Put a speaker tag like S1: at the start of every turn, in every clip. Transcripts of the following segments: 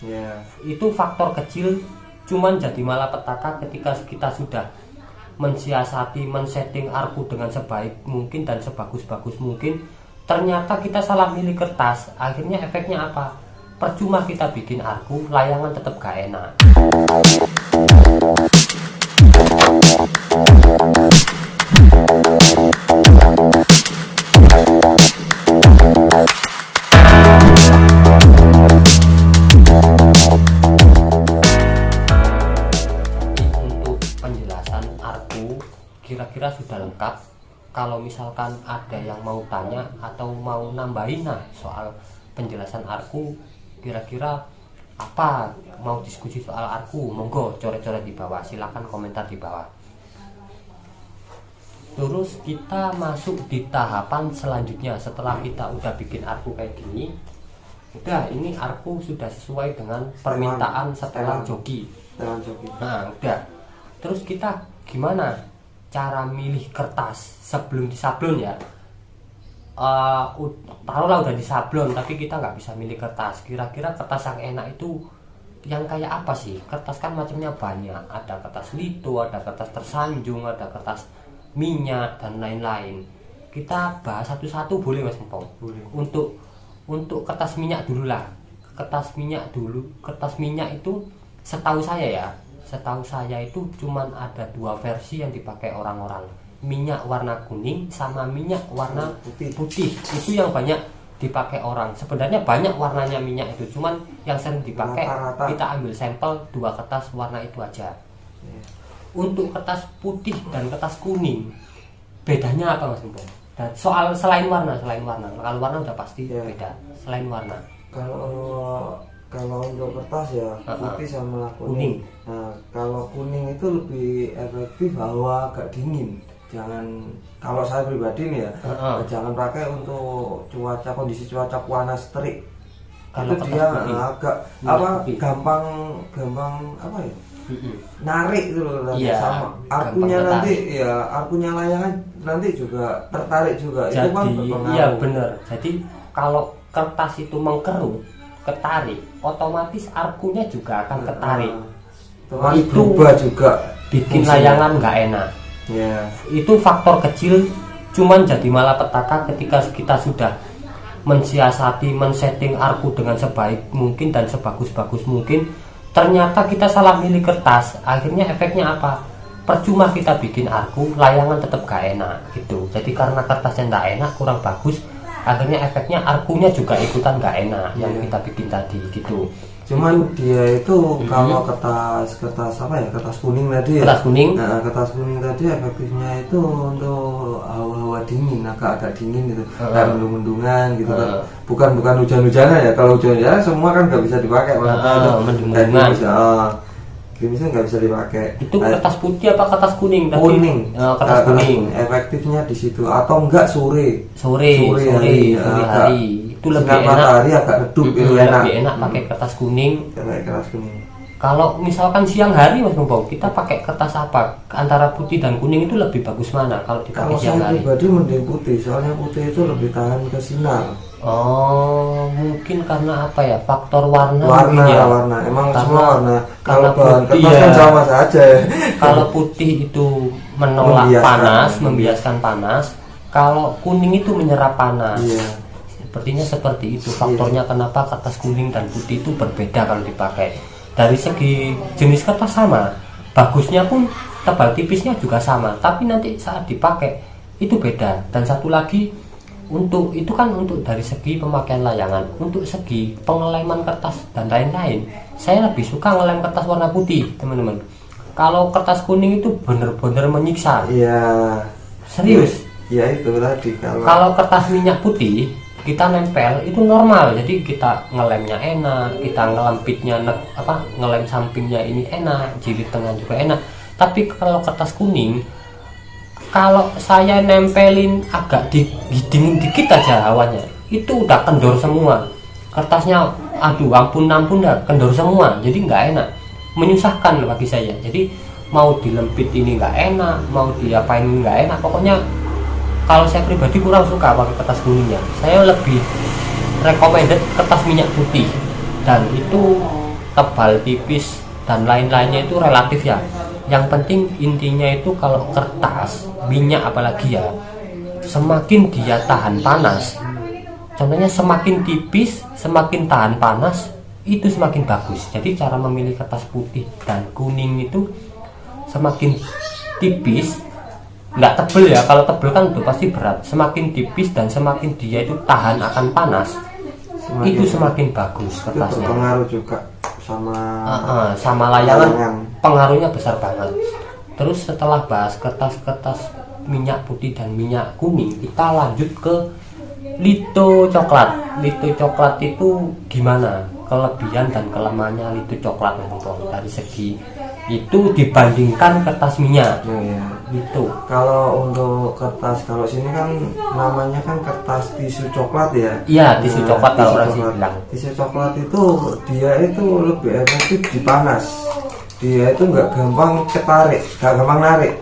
S1: Ya.
S2: Itu faktor kecil, cuman jadi malapetaka ketika kita sudah mensiasati, men-setting arku dengan sebaik mungkin dan sebagus-bagus mungkin. Ternyata kita salah milih kertas. Akhirnya efeknya apa? Percuma kita bikin arku, layangan tetap gak enak. Untuk penjelasan arku kira-kira sudah lengkap. Kalau misalkan ada yang mau tanya atau mau nambahin soal penjelasan arku, kira-kira apa, mau diskusi soal arku, monggo coret-coret di bawah, silahkan komentar di bawah. Terus kita masuk di tahapan selanjutnya. Setelah kita udah bikin arku kayak gini, udah, ini arku sudah sesuai dengan permintaan setelan joki. Nah udah, terus kita gimana cara milih kertas sebelum disablon ya? Taruhlah udah disablon tapi kita nggak bisa milih kertas. Kira-kira kertas yang enak itu yang kayak apa sih? Kertas kan macamnya banyak, ada kertas lito, ada kertas tersanjung, ada kertas minyak dan lain-lain. Kita bahas satu-satu boleh Mas Empong?
S1: Boleh.
S2: Untuk kertas minyak dulu lah. Kertas minyak itu setahu saya itu cuman ada dua versi yang dipakai orang-orang. Minyak warna kuning sama minyak warna putih. Itu yang banyak dipakai orang. Sebenarnya banyak warnanya minyak itu, cuman yang sering dipakai kita ambil sampel dua kertas warna itu aja. Untuk kertas putih dan kertas kuning bedanya apa Mas Empong? Dan soal selain warna, kalau warna udah pasti beda. Selain warna,
S1: kalau untuk kertas ya putih sama kuning. Nah kalau kuning itu lebih efektif hawa agak dingin. Kalau saya pribadi nih ya, jangan pakai untuk kondisi cuaca panas terik. Itu dia agak gampang apa ya? Narik itu loh, sama arkunya nanti ya, arkunya layangan nanti juga tertarik juga.
S2: Jadi,
S1: itu kan berpengaruh.
S2: Iya bener. Jadi kalau kertas itu mengkerut, ketarik, otomatis arkunya juga akan ketarik.
S1: Itu berubah juga,
S2: bikin layangan nggak enak. Itu faktor kecil, cuman jadi malapetaka ketika kita sudah mensiasati, men-setting arku dengan sebaik mungkin dan sebagus-bagus mungkin. Ternyata kita salah milih kertas. Akhirnya efeknya apa? Percuma kita bikin arku, layangan tetap gak enak gitu. Jadi karena kertasnya nggak enak, kurang bagus, akhirnya efeknya arkunya juga ikutan gak enak yang kita bikin tadi gitu.
S1: Cuman dia itu kalau kertas kuning tadi ya. Kertas kuning tadi efektifnya itu untuk hawa-hawa dingin, agak dingin gitu, kayak mendung-mendungan gitu kan. Bukan hujan-hujanan ya. Kalau hujan-hujanan semua kan nggak bisa dipakai,
S2: mendung-mendungan.
S1: Gerimisnya nggak bisa dipakai.
S2: Itu kertas putih apa kertas kuning?
S1: Kuning.
S2: Kertas kuning.
S1: Efektifnya di situ, atau enggak sore
S2: hari. Itu lebih enak.
S1: Matahari agak redup, itu enak.
S2: Lebih enak pakai kertas kuning. Kalau misalkan siang hari Mas Empong, kita pakai kertas apa? Antara putih dan kuning itu lebih bagus mana kalau dipakai siang hari?
S1: Kalau saya pribadi mending putih, soalnya putih itu lebih tahan ke sinar.
S2: Oh, mungkin karena apa ya? Faktor warna.
S1: Emang semua warna. Kalau bahan kertas kan sama saja.
S2: Kalau putih itu menolak panas, membiaskan panas. Kalau kuning itu menyerap panas. Sepertinya seperti itu faktornya kenapa kertas kuning dan putih itu berbeda kalau dipakai. Dari segi jenis kertas sama, bagusnya pun tebal tipisnya juga sama, tapi nanti saat dipakai itu beda. Dan satu lagi, untuk dari segi pemakaian layangan, untuk segi pengeleman kertas dan lain-lain, saya lebih suka ngelem kertas warna putih teman-teman. Kalau kertas kuning itu bener-bener menyiksa. Serius.
S1: Itu tadi.
S2: Kalau kertas minyak putih kita nempel itu normal, jadi kita ngelemnya enak, kita ngelempitnya ngelem sampingnya ini enak, jilid tengah juga enak. Tapi kalau kertas kuning, kalau saya nempelin agak dingin dikit aja hawanya, itu udah kendor semua kertasnya. Aduh ampun dah, kendor semua, jadi nggak enak, menyusahkan bagi saya. Jadi mau dilempit ini nggak enak, mau diapain nggak enak, pokoknya kalau saya pribadi kurang suka pakai kertas kuningnya. Saya lebih recommended kertas minyak putih, dan itu tebal, tipis dan lain-lainnya itu relatif ya. Yang penting intinya itu kalau kertas minyak apalagi ya, semakin dia tahan panas, contohnya semakin tipis semakin tahan panas, itu semakin bagus. Jadi cara memilih kertas putih dan kuning itu semakin tipis, nggak tebel ya, kalau tebel kan itu pasti berat. Semakin tipis dan semakin dia itu tahan akan panas, itu semakin bagus kertasnya.
S1: Pengaruh juga
S2: sama layangan, pengaruhnya besar banget. Terus setelah bahas kertas-kertas minyak putih dan minyak kuning, kita lanjut ke lito coklat. Lito coklat itu gimana kelebihan dan kelemahannya lito coklat dari segi itu dibandingkan kertas minyak?
S1: Gitu. Kalau untuk kertas, kalau sini kan namanya kan kertas tisu coklat ya.
S2: Iya, tisu coklat kalau orang sini bilang.
S1: Tisu coklat itu dia itu lebih efektif di panas. Dia itu nggak gampang ketarik, nggak gampang narik.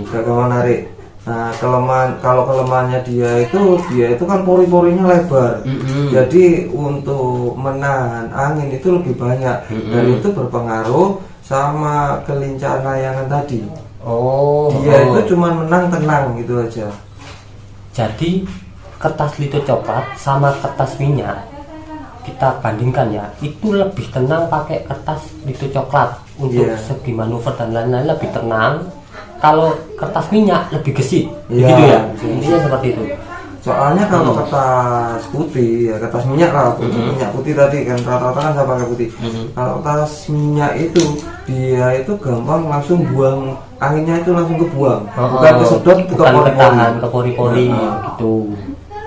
S1: Nggak gampang narik. Nah, kelemahannya dia itu kan pori-porinya lebar. Jadi untuk menahan angin itu lebih banyak, dan itu berpengaruh sama kelincahan layangan tadi. Dia itu cuma menang tenang gitu aja.
S2: Jadi kertas lito coklat sama kertas minyak kita bandingkan ya, itu lebih tenang pakai kertas lito coklat untuk segi manuver dan lain-lain lebih tenang. Kalau kertas minyak lebih gesit, begitu ya. Intinya seperti itu.
S1: Soalnya kalau kertas putih ya, kertas minyak lah, minyak putih tadi kan rata-rata kan saya pakai putih. Kalau kertas minyak itu dia itu gampang langsung buang, anginnya itu langsung kebuang, bukan kesedot,
S2: bukan ketahan ke pori-pori gitu.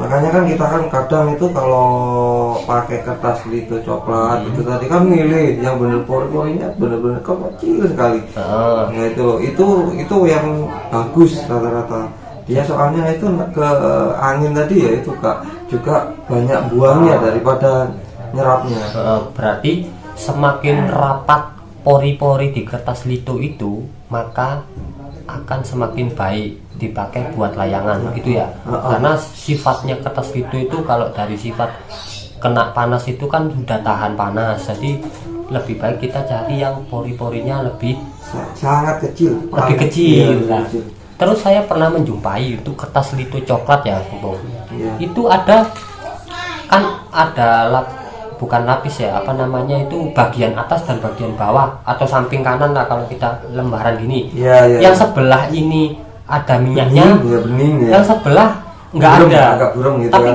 S1: Makanya kan kita kan kadang itu kalau pakai kertas lito coklat itu tadi kan milih yang bener pori-porinya bener-bener kecil sekali. Nah itu yang bagus rata-rata. Dia soalnya itu ke angin tadi ya, itu Kak juga banyak buangnya daripada nyerapnya.
S2: Berarti semakin rapat pori-pori di kertas lito itu, maka akan semakin baik dipakai buat layangan gitu ya. Karena sifatnya kertas lito itu kalau dari sifat kena panas itu kan sudah tahan panas, jadi lebih baik kita cari yang pori-porinya lebih
S1: sangat kecil,
S2: lebih kecil. Terus saya pernah menjumpai itu kertas lito coklat ya, Bung. Itu ada bukan lapis ya, apa namanya itu, bagian atas dan bagian bawah atau samping kanan lah kalau kita lembaran gini. Yang sebelah ini ada minyaknya,
S1: bening,
S2: yang sebelah nggak ada.
S1: Gitu.
S2: Tapi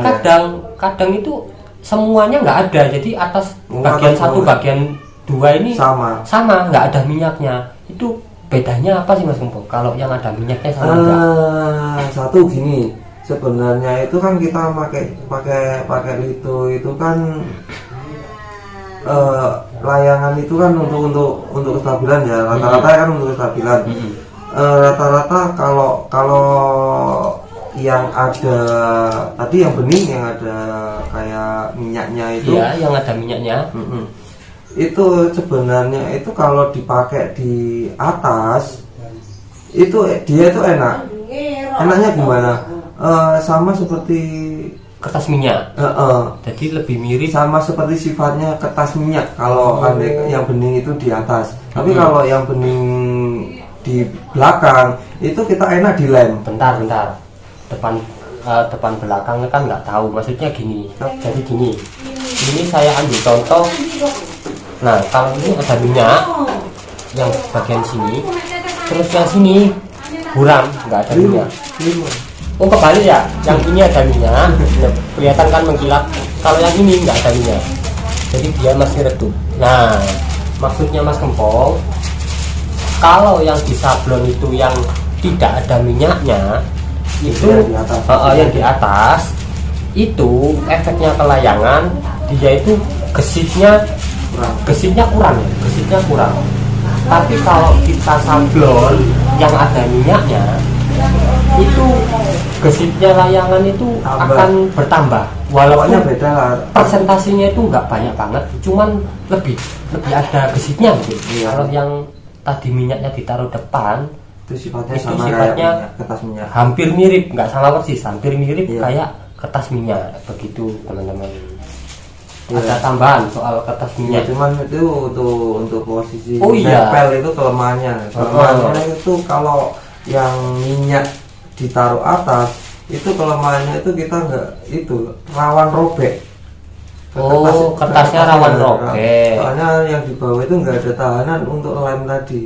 S2: kadang itu semuanya nggak ada. Jadi atas bagian satu, bagian dua ini sama nggak ada minyaknya. Itu bedanya apa sih Mas Gembong? Kalau yang ada minyaknya sama enggak?
S1: Satu gini, sebenarnya itu kan kita pakai lito itu kan layangan itu kan untuk kestabilan ya, rata-rata kan untuk kestabilan. Rata-rata kalau yang ada tadi yang bening, yang ada kayak minyaknya itu,
S2: yang ada minyaknya.
S1: Itu sebenarnya itu kalau dipakai di atas itu dia itu enaknya gimana, sama seperti
S2: kertas minyak. Jadi lebih mirip,
S1: sama seperti sifatnya kertas minyak kalau yang bening itu di atas. Tapi kalau yang bening di belakang itu kita enak dilem.
S2: Bentar depan belakangnya kan nggak tahu, maksudnya gini. Jadi gini, ini saya ambil contoh. Nah, kalau ini ada minyak yang bagian sini, terus yang sini buram, nggak ada minyak. Oh, kebalik ya, yang ini ada minyak, kelihatan kan mengkilap. Kalau yang ini nggak ada minyak, jadi dia masih redup. Nah, maksudnya Mas Gembong, kalau yang di sablon itu yang tidak ada minyaknya, itu yang di atas itu efeknya ke layangan, dia itu gesitnya kurang. Tapi kalau kita sablon yang ada minyaknya, itu gesitnya layangan itu akan bertambah. Walaupun
S1: beda lah,
S2: persentasinya itu nggak banyak banget, cuman lebih ada gesitnya gitu. Kalau yang tadi minyaknya ditaruh depan,
S1: itu sifatnya kertas minyak,
S2: hampir mirip, nggak sama persis, hampir mirip kayak kertas minyak begitu teman-teman. Ada tambahan soal kertas
S1: Ya,
S2: minyak.
S1: cuman itu untuk posisi
S2: Oh, iya.
S1: nempel itu kelemahannya. Kelemahannya itu kalau yang minyak ditaruh atas itu kelemahannya itu kita nggak itu rawan robek.
S2: Oh, kertasnya rawan robek.
S1: Soalnya yang di bawah itu nggak ada tahanan untuk lem tadi.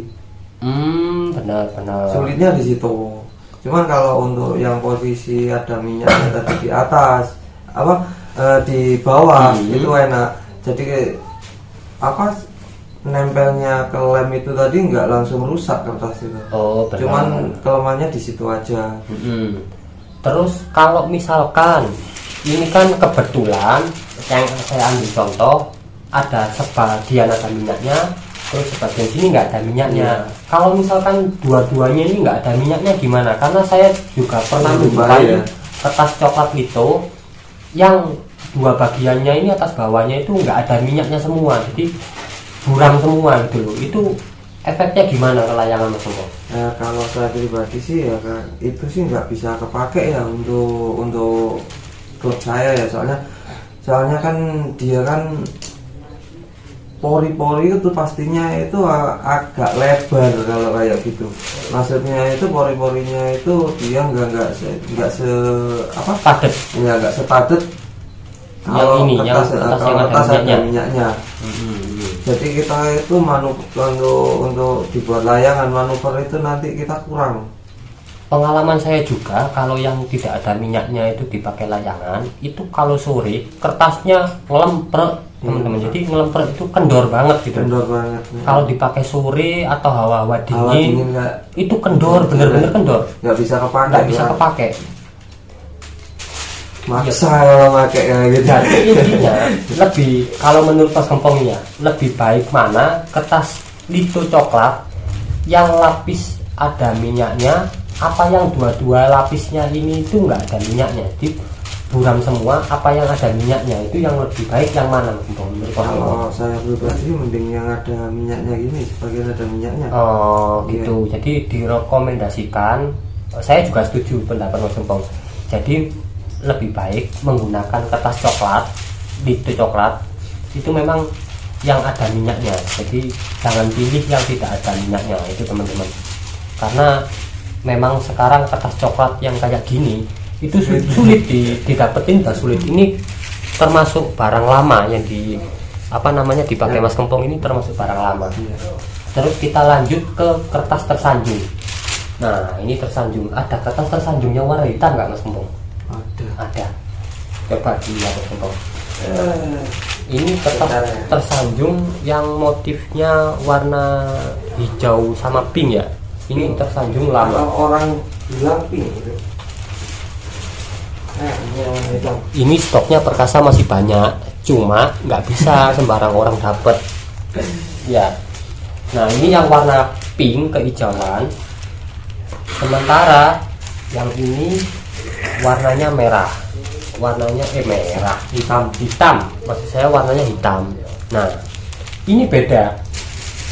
S2: Benar-benar.
S1: Sulitnya di situ. Cuman kalau untuk yang posisi ada minyaknya tadi di atas, di bawah itu enak. Jadi nempelnya ke lem itu tadi nggak langsung rusak kertas itu.
S2: Oh, benar.
S1: Cuman kelemahannya di situ aja.
S2: Terus kalau misalkan ini kan kebetulan yang saya ambil contoh ada sebagian ada minyaknya, terus sebagian sini nggak ada minyaknya. Kalau misalkan dua-duanya ini nggak ada minyaknya gimana? Karena saya juga pernah menjumpai kertas coklat itu yang dua bagiannya ini atas bawahnya itu nggak ada minyaknya semua, jadi buram semua gitu loh. Itu efeknya gimana ke layangan Mas Ongko?
S1: Nah, kalau saya pribadi sih ya itu sih nggak bisa kepake ya untuk klub saya ya, soalnya kan dia kan pori-pori itu pastinya itu agak lebar kalau kayak gitu. Maksudnya itu pori-porinya itu dia nggak
S2: padat,
S1: ya nggak sepadat
S2: yang ini kertas yang ada
S1: minyaknya. Jadi kita itu untuk dibuat layangan manuver itu nanti kita kurang.
S2: Pengalaman saya juga kalau yang tidak ada minyaknya itu dipakai layangan itu kalau sore kertasnya ngelemprek teman-teman. Jadi ngelemprek itu kendor banget gitu.
S1: Kendor banget.
S2: Kalau dipakai sore atau hawa-hawa dingin itu kendor, bener-bener kendor.
S1: Nggak bisa kepake.
S2: Nggak bisa kepake.
S1: Maksa kalau pakai kayak gitu.
S2: Jadi intinya lebih, kalau menurut Mas Gempongnya lebih baik mana kertas lito coklat yang lapis ada minyaknya, apa yang dua-dua lapisnya ini itu nggak ada minyaknya, jadi buram semua, apa yang ada minyaknya itu yang lebih baik yang mana Mas Gempong?
S1: Kalau saya pribadi mending yang ada minyaknya gini, sebagian ada minyaknya.
S2: Oh gitu. Jadi direkomendasikan, saya juga setuju pendapat Mas Gempong. Jadi lebih baik menggunakan kertas coklat, lito coklat itu memang yang ada minyaknya. Jadi jangan pilih yang tidak ada minyaknya itu teman-teman, karena memang sekarang kertas coklat yang kayak gini itu sulit didapetin dan sulit. Ini termasuk barang lama yang dipakai Mas Gempong, ini termasuk barang lama. Terus kita lanjut ke kertas tersanjung. Nah ini tersanjung, ada kertas tersanjungnya warna hitam nggak Mas Gempong? Ada. Coba dilihat Mas Gempong. Ini kertas tersanjung yang motifnya warna hijau sama pink ya. Ini tersanjung lama.
S1: Orang bilang pink gitu.
S2: Ini stoknya perkasa masih banyak, cuma nggak bisa sembarang orang dapat. Ya. Nah ini yang warna pink kehijauan. Sementara yang ini warnanya merah. Hitam. Maksud saya warnanya hitam. Nah ini beda.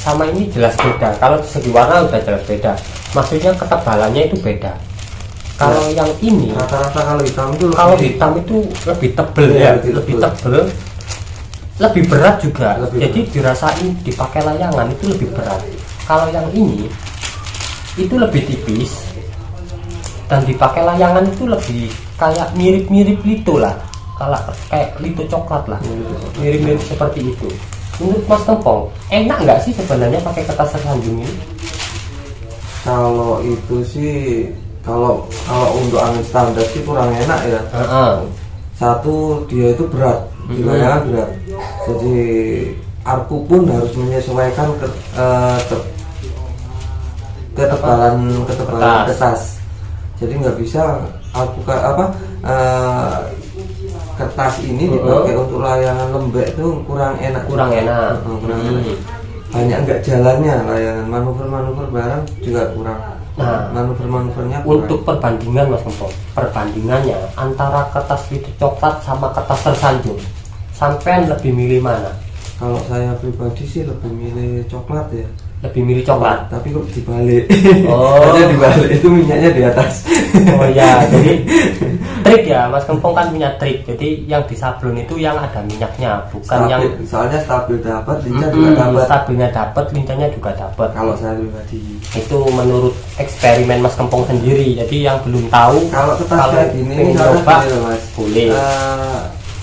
S2: Sama ini jelas beda. Kalau segi warna udah jelas beda. Maksudnya ketebalannya itu beda. Kalau yang ini
S1: rata-rata
S2: kalau hitam itu lebih tebel ya, lebih tebel, lebih berat juga. Jadi dirasain dipakai layangan itu lebih berat. Kalau yang ini itu lebih tipis dan dipakai layangan itu lebih kayak mirip-mirip lito lah. Kalau kayak lito coklat lah, mirip-mirip seperti itu. Menurut Mas Gempong, enak nggak sih sebenarnya pakai kertas tersanjung ini?
S1: Kalau itu sih, kalau untuk angin standar sih kurang enak ya. Satu, dia itu berat, layangan berat. Jadi arku pun harus menyesuaikan ketebalan kertas. Jadi nggak bisa kertas ini dipakai untuk layangan lembek itu kurang enak. Banyak nggak jalannya layangan, manuver barang juga kurang.
S2: Nah,
S1: manuvernya kurang.
S2: Untuk perbandingan Mas Gempong, perbandingannya antara kertas lito coklat sama kertas tersanjung, sampean lebih milih mana?
S1: Kalau saya pribadi sih lebih milih coklat ya.
S2: Lebih milih coklat.
S1: Tapi kok dibalik.
S2: Oh.
S1: Ada dibalik, itu minyaknya di atas.
S2: Oh ya, jadi trik ya, Mas Kempong kan punya trik. Jadi yang di sablon itu yang ada minyaknya, bukan yang
S1: soalnya stabil dapat, lincah juga dapat.
S2: Stabilnya dapat, lincahnya juga dapat.
S1: Kalau saya pribadi.
S2: Itu menurut eksperimen Mas Kempong sendiri. Jadi yang belum tahu,
S1: kalau kertas kayak gini
S2: coba
S1: Mas.
S2: Boleh.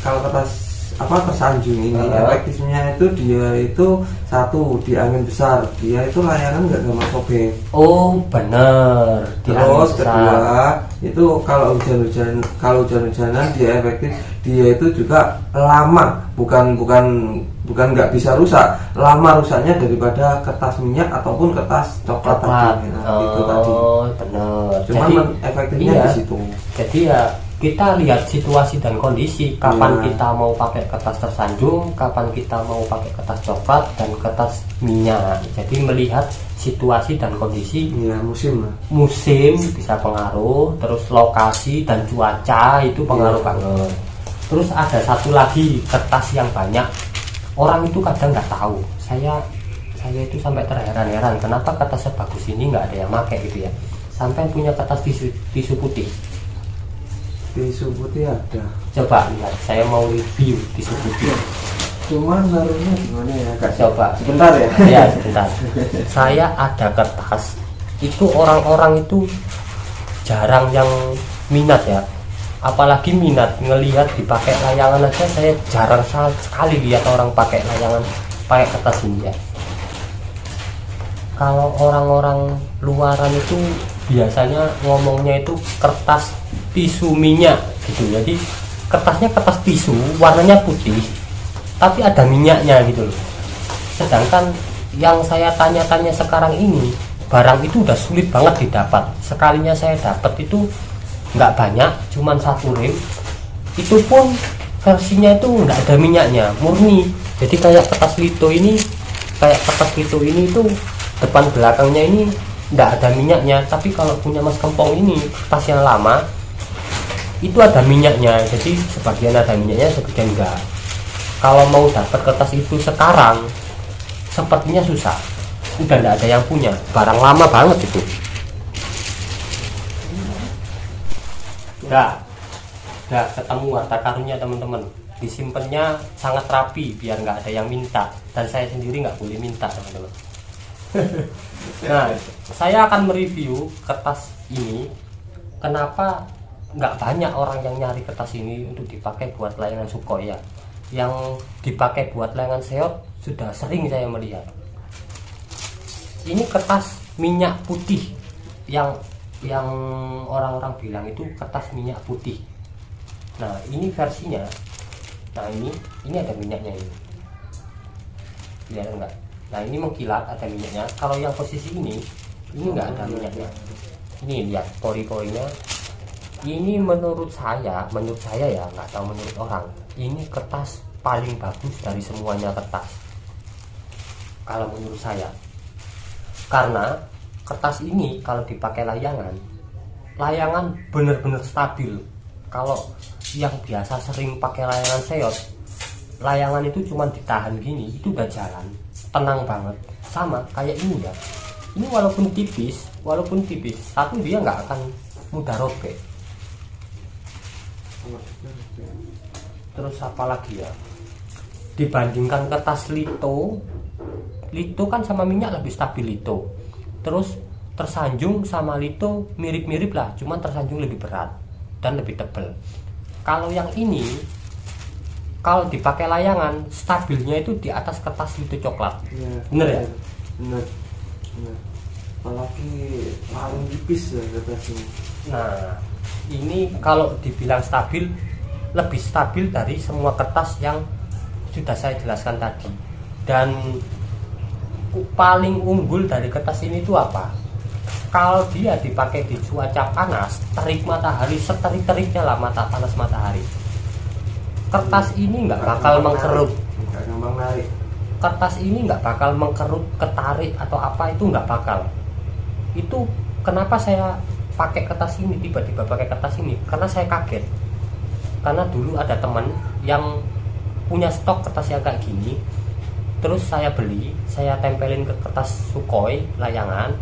S1: Kalau kertas tersanjung ini efektifnya itu dia itu satu di angin besar, dia itu layangan nggak gampang sobek.
S2: Oh benar.
S1: Terus kedua itu kalau hujan-hujanan dia efektif, dia itu juga lama, bukan nggak bisa rusak, lama rusaknya daripada kertas minyak ataupun kertas coklat tadi. Itu tadi.
S2: Benar.
S1: Cuman jadi, efektifnya di situ.
S2: Jadi ya kita lihat situasi dan kondisi, kapan kita mau pakai kertas tersanjung, kapan kita mau pakai kertas coklat dan kertas minyak. Jadi melihat situasi dan kondisi. Musim bisa pengaruh, terus lokasi dan cuaca itu pengaruh banget. Terus ada satu lagi kertas yang banyak orang itu kadang nggak tahu. Saya itu sampai terheran-heran kenapa kertas sebagus ini nggak ada yang pakai gitu ya. Sampai punya kertas tisu putih.
S1: Tisu putih ada.
S2: Coba lihat, saya mau review tisu putih.
S1: Cuman naruhnya gimana ya Kak?
S2: Coba.
S1: Sebentar ya.
S2: Ya sebentar. Saya ada kertas. Itu orang-orang itu jarang yang minat ya. Apalagi minat ngelihat dipakai layangan aja, saya jarang sekali lihat orang pakai layangan pakai kertas ini ya. Kalau orang-orang luaran itu biasanya ngomongnya itu kertas tisu minyak gitu. Jadi kertasnya kertas tisu, warnanya putih, tapi ada minyaknya gitu loh. Sedangkan yang saya tanya-tanya sekarang ini, barang itu udah sulit banget didapat. Sekalinya saya dapat itu nggak banyak, cuman 1 rem. Itu pun versinya itu nggak ada minyaknya, murni. Jadi kayak kertas lito ini itu depan belakangnya ini nggak ada minyaknya. Tapi kalau punya Mas Kempong ini kertas yang lama itu ada minyaknya. Jadi sebagian ada minyaknya, sebagian enggak. Kalau mau dapat kertas itu sekarang sepertinya susah, udah nggak ada yang punya, barang lama banget itu. Udah ketemu harta karunnya teman-teman. Disimpannya sangat rapi biar nggak ada yang minta, dan saya sendiri nggak boleh minta teman-teman. Nah, saya akan mereview kertas ini. Kenapa nggak banyak orang yang nyari kertas ini untuk dipakai buat layangan Sukhoi ya? Yang dipakai buat layangan seot sudah sering saya melihat. Ini kertas minyak putih yang orang-orang bilang itu kertas minyak putih. Nah ini versinya. Nah ini ada minyaknya ini. Lihat enggak? Nah ini mengkilat, ada minyaknya. Kalau yang posisi ini nggak ada minyaknya. Ini lihat pori-porinya. Ini menurut saya ya, nggak tahu menurut orang, ini kertas paling bagus dari semuanya kertas. Kalau menurut saya, karena kertas ini kalau dipakai layangan bener-bener stabil. Kalau yang biasa sering pakai layangan seot, layangan itu cuma ditahan gini, itu udah jalan, tenang banget. Sama kayak ini ya, ini walaupun tipis, satu dia nggak akan mudah robek. Terus apa lagi ya, dibandingkan kertas lito kan sama minyak lebih stabil lito. Terus tersanjung sama lito mirip-mirip lah, cuman tersanjung lebih berat dan lebih tebal. Kalau yang ini kalau dipakai layangan, stabilnya itu di atas kertas lito coklat ya, bener ya?
S1: Bener. Apalagi paling tipis ya kertasnya.
S2: Nah ini kalau dibilang stabil, lebih stabil dari semua kertas yang sudah saya jelaskan tadi. Dan paling unggul dari kertas ini itu apa? Kalau dia dipakai di cuaca panas, terik matahari, seterik-teriknya lah panas matahari, kertas ini nggak bakal mengkerut. Kertas ini nggak bakal mengkerut, ketarik atau apa, itu nggak bakal. Itu kenapa saya pakai kertas ini, tiba-tiba pakai kertas ini, karena saya kaget. Karena dulu ada teman yang punya stok kertas yang kayak gini, terus saya beli, saya tempelin ke kertas Sukhoi layangan,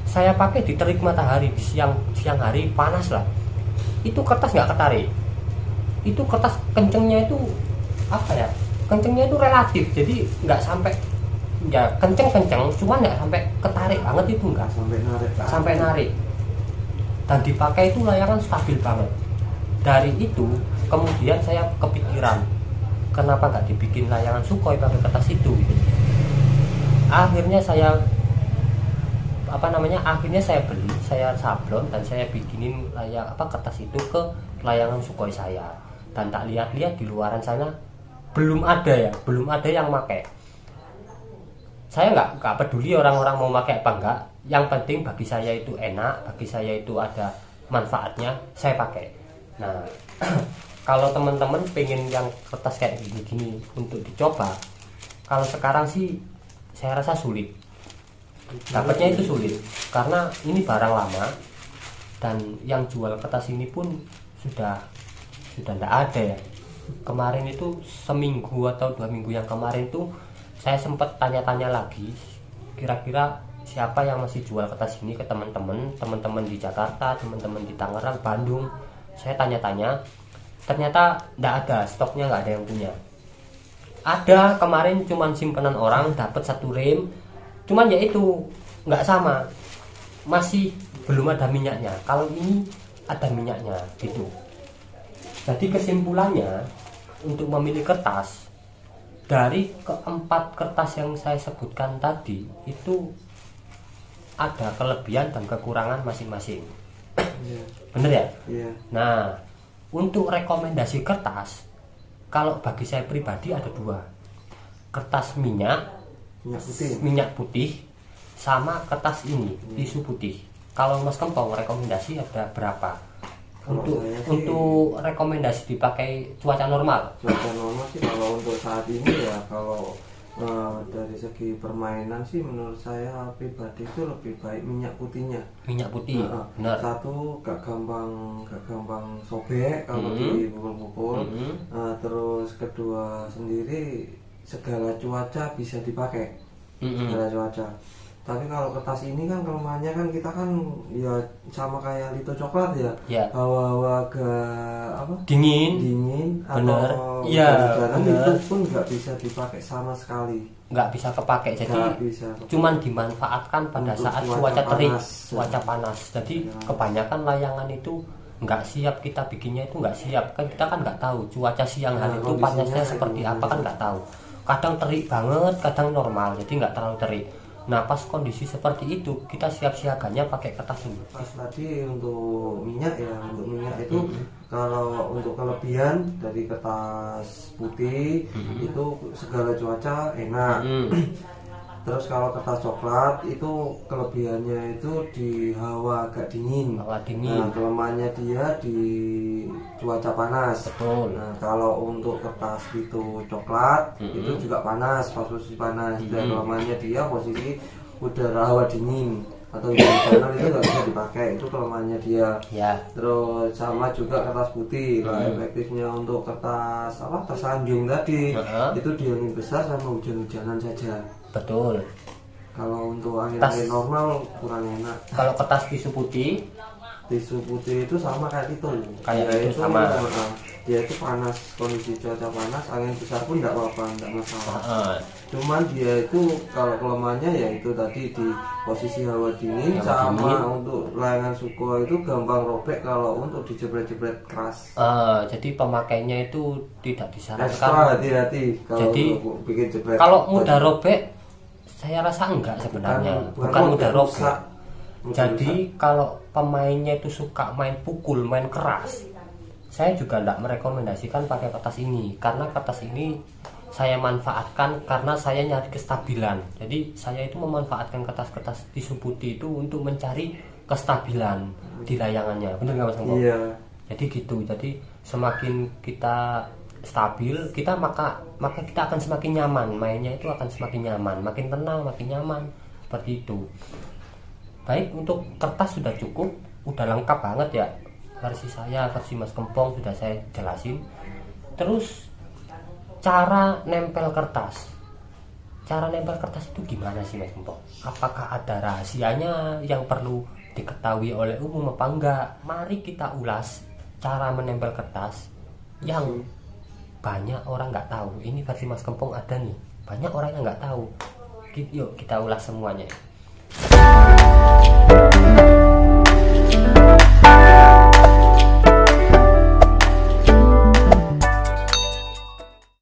S2: saya pakai di terik matahari di siang hari panas lah, itu kertas nggak ketarik. Itu kertas kencengnya itu apa ya, kencengnya itu relatif, jadi nggak sampai ya kenceng cuman nggak sampai ketarik banget, itu nggak sampai narik dan dipakai itu layangan stabil banget. Dari itu kemudian saya kepikiran, kenapa nggak dibikin layangan Sukhoi pakai kertas itu gitu. Akhirnya saya beli, saya sablon dan saya bikinin kertas itu ke layangan Sukhoi saya. Dan tak lihat-lihat di luaran sana belum ada yang pakai. Saya nggak peduli orang-orang mau pakai apa enggak, yang penting bagi saya itu enak, bagi saya itu ada manfaatnya, saya pakai. Nah kalau teman-teman pengen yang kertas kayak gini-gini untuk dicoba, kalau sekarang sih saya rasa sulit, dapatnya itu sulit karena ini barang lama dan yang jual kertas ini pun sudah tidak ada ya. Kemarin itu seminggu atau 2 minggu yang kemarin tuh saya sempat tanya-tanya lagi, kira-kira siapa yang masih jual kertas ini ke teman-teman di Jakarta, teman-teman di Tangerang, Bandung. Saya tanya-tanya, ternyata tidak ada, stoknya nggak ada yang punya. Ada kemarin cuman simpenan orang, dapat 1 rem, cuman ya itu nggak sama, masih belum ada minyaknya. Kalau ini ada minyaknya gitu. Jadi kesimpulannya untuk memilih kertas, dari keempat kertas yang saya sebutkan tadi itu ada kelebihan dan kekurangan masing-masing. Bener ya? Nah, untuk rekomendasi kertas, kalau bagi saya pribadi ada 2, kertas minyak putih sama kertas ini tisu putih. Kalau Mas Kempong rekomendasi ada berapa? Untuk rekomendasi dipakai cuaca normal
S1: sih kalau untuk saat ini ya, kalau dari segi permainan sih menurut saya pribadi itu lebih baik minyak putih.
S2: Benar.
S1: Satu gak gampang sobek kalau dipukul-pukul. Terus kedua sendiri segala cuaca bisa dipakai, segala cuaca. Tapi kalau kertas ini kan kelemahannya kan kita kan ya sama kayak Lito coklat ya. Hawa-hawa dingin atau hujan itu pun nggak bisa dipakai sama sekali.
S2: Nggak bisa kepakai, jadi cuman dimanfaatkan pada saat cuaca terik, cuaca panas. Jadi kebanyakan layangan itu nggak siap, kita bikinnya itu nggak siap kan, kita kan nggak tahu cuaca siang hari itu panasnya seperti apa kan, nggak tahu. Kadang terik banget, kadang normal, jadi nggak terlalu terik. Nah pas kondisi seperti itu kita siap siaganya pakai kertas ini.
S1: Pas tadi untuk minyak itu kalau untuk kelebihan dari kertas putih itu segala cuaca enak. Terus kalau kertas coklat itu kelebihannya itu di hawa agak dingin. Nah, kelemahannya dia di cuaca panas.
S2: Betul.
S1: Nah, kalau untuk kertas itu coklat itu juga panas, posisi panas. Dan kelemahannya dia posisi udara hawa dingin atau hujan itu nggak bisa dipakai, itu kelemahannya dia. Terus sama juga kertas putih lah, efektifnya untuk kertas tersanjung tadi itu di angin besar sama hujan-hujanan saja.
S2: Betul.
S1: Kalau untuk angin-angin normal kurang enak.
S2: Kalau kertas tisu putih
S1: itu sama kayak itu.
S2: Itu sama.
S1: Dia itu panas, kondisi cuaca panas, angin besar pun tidak apa-apa, tidak masalah. Cuman dia itu kalau kelemahannya ya itu tadi di posisi hawa dingin untuk layangan Sukhoi itu gampang robek kalau untuk dijebret-jebret keras.
S2: Jadi pemakainya itu tidak disarankan.
S1: Ekstra hati-hati kalau
S2: jadi
S1: bikin jebret.
S2: Kalau mudah robek, saya rasa enggak sebenarnya. Bukan mudah robek. Jadi kalau pemainnya itu suka main pukul, main keras, saya juga tidak merekomendasikan pakai kertas ini, karena kertas ini saya manfaatkan karena saya nyari kestabilan. Jadi saya itu memanfaatkan kertas-kertas tisu putih itu untuk mencari kestabilan di layangannya. Benar nggak Mas Kempong?
S1: Iya.
S2: Jadi gitu. Jadi semakin kita stabil, maka kita akan semakin nyaman, mainnya itu akan semakin nyaman, makin tenang, makin nyaman, seperti itu. Baik, untuk kertas sudah cukup, udah lengkap banget ya, versi saya, versi Mas Kempong sudah saya jelasin. Terus cara nempel kertas, cara nempel kertas itu gimana sih Mas Gempong? Apakah ada rahasianya yang perlu diketahui oleh umum apa enggak? Mari kita ulas cara menempel kertas yang banyak orang nggak tahu. Ini versi Mas Gempong ada nih, banyak orang yang nggak tahu. Yuk kita ulas semuanya.